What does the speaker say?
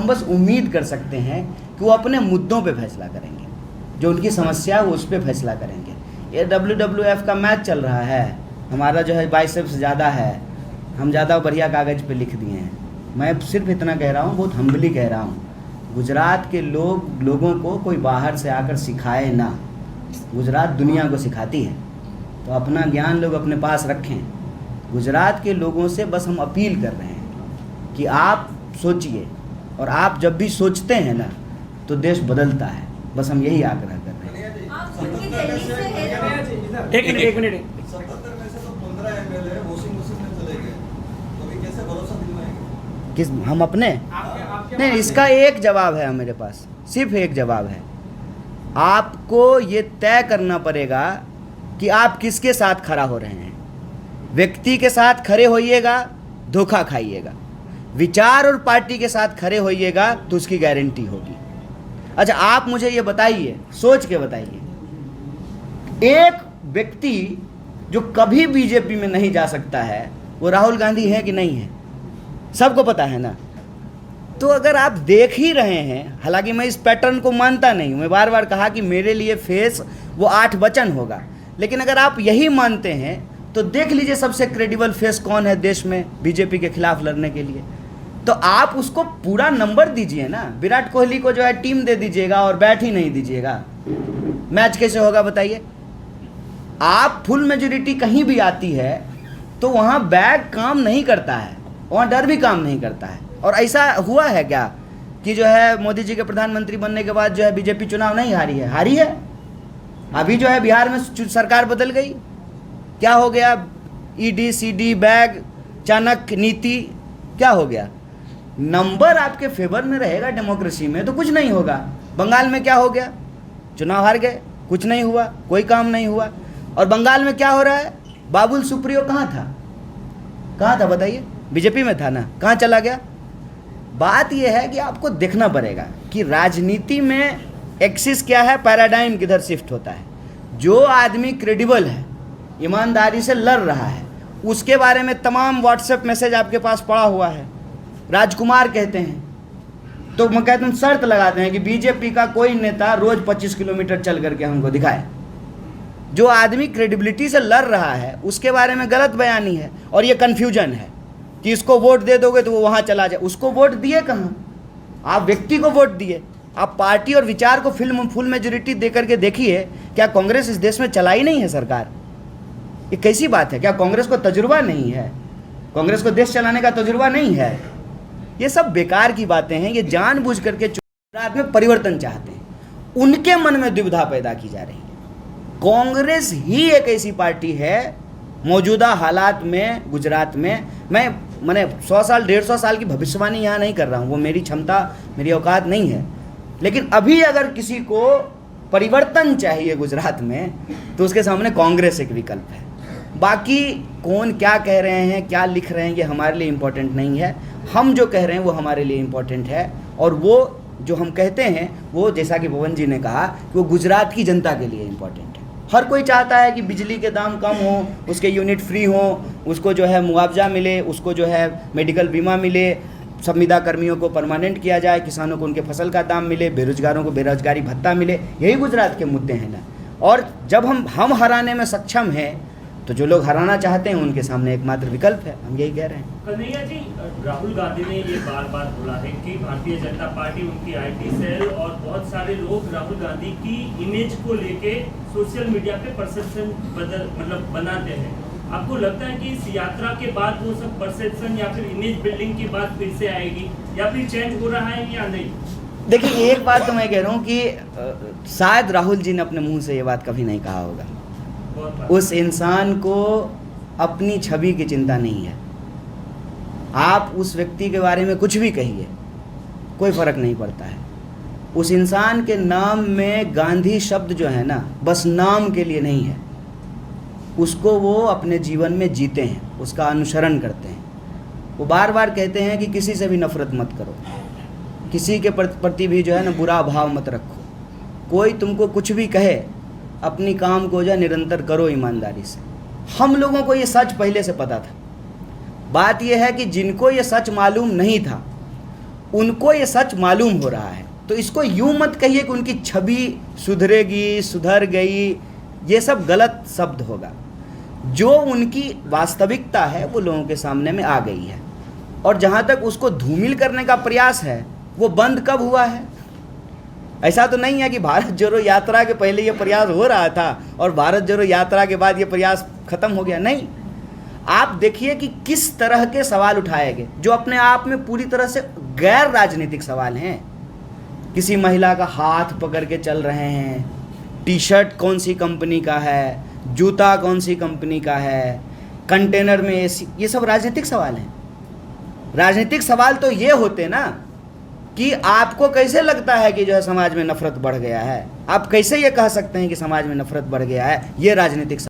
हम बस उम्मीद कर सकते हैं कि वो अपने मुद्दों पे फैसला करेंगे, जो उनकी समस्या है वो उस पर फैसला करेंगे। ये WWF का मैच चल रहा है, हमारा जो है बाइसेप्स ज़्यादा है, हम ज़्यादा बढ़िया कागज़ पे लिख दिए हैं। मैं सिर्फ इतना कह रहा हूँ, बहुत हम्बली कह रहा हूँ, गुजरात के लोगों को कोई बाहर से आकर सिखाए ना, गुजरात दुनिया को सिखाती है, तो अपना ज्ञान लोग अपने पास रखें। गुजरात के लोगों से बस हम अपील कर रहे हैं कि आप सोचिए, और आप जब भी सोचते हैं ना तो देश बदलता है, बस हम यही आग्रह कर रहे हैं। एक मिनट किस हम अपने नहीं, इसका एक जवाब है मेरे पास, सिर्फ एक जवाब है। आपको ये तय करना पड़ेगा कि आप किसके साथ खड़ा हो रहे हैं। व्यक्ति के साथ खड़े होइएगा, धोखा खाइएगा। विचार और पार्टी के साथ खड़े होइएगा तो उसकी गारंटी होगी। अच्छा, आप मुझे ये बताइए, सोच के बताइए, एक व्यक्ति जो कभी बीजेपी में नहीं जा सकता है वो राहुल गांधी है कि नहीं है? सबको पता है ना। तो अगर आप देख ही रहे हैं, हालांकि मैं इस पैटर्न को मानता नहीं हूँ, मैं बार बार कहा कि मेरे लिए फेस वो 8 वचन होगा, लेकिन अगर आप यही मानते हैं तो देख लीजिए सबसे क्रेडिबल फेस कौन है देश में बीजेपी के खिलाफ लड़ने के लिए। तो आप उसको पूरा नंबर दीजिए ना। विराट कोहली को जो है टीम दे दीजिएगा और बैट ही नहीं दीजिएगा, मैच कैसे होगा बताइए? आप फुल मेजोरिटी कहीं भी आती है तो वहाँ बैग काम नहीं करता है, वहाँ डर भी काम नहीं करता है। और ऐसा हुआ है क्या कि जो है मोदी जी के प्रधानमंत्री बनने के बाद जो है बीजेपी चुनाव नहीं हारी है? हारी है। अभी जो है बिहार में सरकार बदल गई, क्या हो गया? ED CD बैग चाणक्य नीति, क्या हो गया? नंबर आपके फेवर में रहेगा डेमोक्रेसी में तो कुछ नहीं होगा। बंगाल में क्या हो गया? चुनाव हार गए, कुछ नहीं हुआ, कोई काम नहीं हुआ। और बंगाल में क्या हो रहा है? बाबुल सुप्रियो कहाँ था? कहाँ था बताइए? बीजेपी में था ना, कहाँ चला गया? बात यह है कि आपको देखना पड़ेगा कि राजनीति में एक्सिस क्या है, पैराडाइम किधर शिफ्ट होता है। जो आदमी क्रेडिबल है, ईमानदारी से लड़ रहा है, उसके बारे में तमाम व्हाट्सएप मैसेज आपके पास पड़ा हुआ है। राजकुमार कहते हैं, तो मैं कहता हूँ शर्त लगाते हैं कि बीजेपी का कोई नेता रोज 25 किलोमीटर चल करके हमको दिखाए। जो आदमी क्रेडिबिलिटी से लड़ रहा है उसके बारे में गलत बयानी है, और ये कन्फ्यूजन है कि इसको वोट दे दोगे तो वो वहाँ चला जाए। उसको वोट दिए कहाँ? आप व्यक्ति को वोट दिए। आप पार्टी और विचार को फुल मेजोरिटी दे करके देखिए, क्या कांग्रेस इस देश में चलाई नहीं है सरकार? ये कैसी बात है? क्या कांग्रेस को तजुर्बा नहीं है? कांग्रेस को देश चलाने का तजुर्बा नहीं है? ये सब बेकार की बातें हैं। ये जानबूझ करके गुजरात में परिवर्तन चाहते हैं, उनके मन में दुविधा पैदा की जा रही है। कांग्रेस ही एक ऐसी पार्टी है मौजूदा हालात में गुजरात में, मैंने 100 साल 150 साल की भविष्यवाणी यहाँ नहीं कर रहा हूँ, वो मेरी क्षमता मेरी औकात नहीं है, लेकिन अभी अगर किसी को परिवर्तन चाहिए गुजरात में तो उसके सामने कांग्रेस एक विकल्प है। बाकी कौन क्या कह रहे हैं, क्या लिख रहे हैं, ये हमारे लिए इम्पोर्टेंट नहीं है। हम जो कह रहे हैं वो हमारे लिए इम्पोर्टेंट है, और वो जो हम कहते हैं वो, जैसा कि पवन जी ने कहा, कि वो गुजरात की जनता के लिए इम्पोर्टेंट है। हर कोई चाहता है कि बिजली के दाम कम हो, उसके यूनिट फ्री हो, उसको जो है मुआवजा मिले, उसको जो है मेडिकल बीमा मिले, संविदा कर्मियों को परमानेंट किया जाए, किसानों को उनके फसल का दाम मिले, बेरोजगारों को बेरोजगारी भत्ता मिले। यही गुजरात के मुद्दे हैं ना। और जब हम हराने में सक्षम हैं तो जो लोग हराना चाहते हैं उनके सामने एकमात्र विकल्प है। हम यही कह रहे हैं। कन्हैया जी, राहुल गांधी ने ये बार बार बोला है कि भारतीय जनता पार्टी, उनकी IT सेल और बहुत सारे लोग राहुल गांधी की इमेज को लेके सोशल मीडिया पे परसेप्शन बनाते हैं। आपको लगता है कि इस यात्रा के बाद वो सब परसेप्शन या फिर इमेज बिल्डिंग की बात फिर से आएगी, या फिर चेंज हो रहा है या नहीं? देखिए, एक बात तो मैं कह रहा हूँ कि शायद राहुल जी ने अपने मुंह से ये बात कभी नहीं कहा होगा। उस इंसान को अपनी छवि की चिंता नहीं है। आप उस व्यक्ति के बारे में कुछ भी कहिए, कोई फ़र्क नहीं पड़ता है। उस इंसान के नाम में गांधी शब्द जो है ना, बस नाम के लिए नहीं है, उसको वो अपने जीवन में जीते हैं, उसका अनुसरण करते हैं। वो बार बार कहते हैं कि किसी से भी नफ़रत मत करो, किसी के प्रति भी जो है ना बुरा भाव मत रखो। कोई तुमको कुछ भी कहे, अपनी काम को जो है निरंतर करो ईमानदारी से। हम लोगों को ये सच पहले से पता था। बात यह है कि जिनको ये सच मालूम नहीं था उनको ये सच मालूम हो रहा है। तो इसको यूं मत कहिए कि उनकी छवि सुधरेगी, सुधर गई, ये सब गलत शब्द होगा। जो उनकी वास्तविकता है वो लोगों के सामने में आ गई है, और जहाँ तक उसको धूमिल करने का प्रयास है वो बंद कब हुआ है? ऐसा तो नहीं है कि भारत जोड़ो यात्रा के पहले ये प्रयास हो रहा था और भारत जोड़ो यात्रा के बाद ये प्रयास खत्म हो गया, नहीं। आप देखिए कि किस तरह के सवाल उठाए गए जो अपने आप में पूरी तरह से गैर राजनीतिक सवाल हैं। किसी महिला का हाथ पकड़ के चल रहे हैं, टी शर्ट कौन सी कंपनी का है, जूता कौन सी कंपनी का है, कंटेनर में एसी, ये सब राजनीतिक सवाल हैं। राजनीतिक सवाल तो ये होते ना कि आपको कैसे लगता है कि जो है समाज में नफरत बढ़ गया है, आप कैसे ये कह सकते हैं कि समाज में नफरत बढ़ गया है, ये राजनीतिक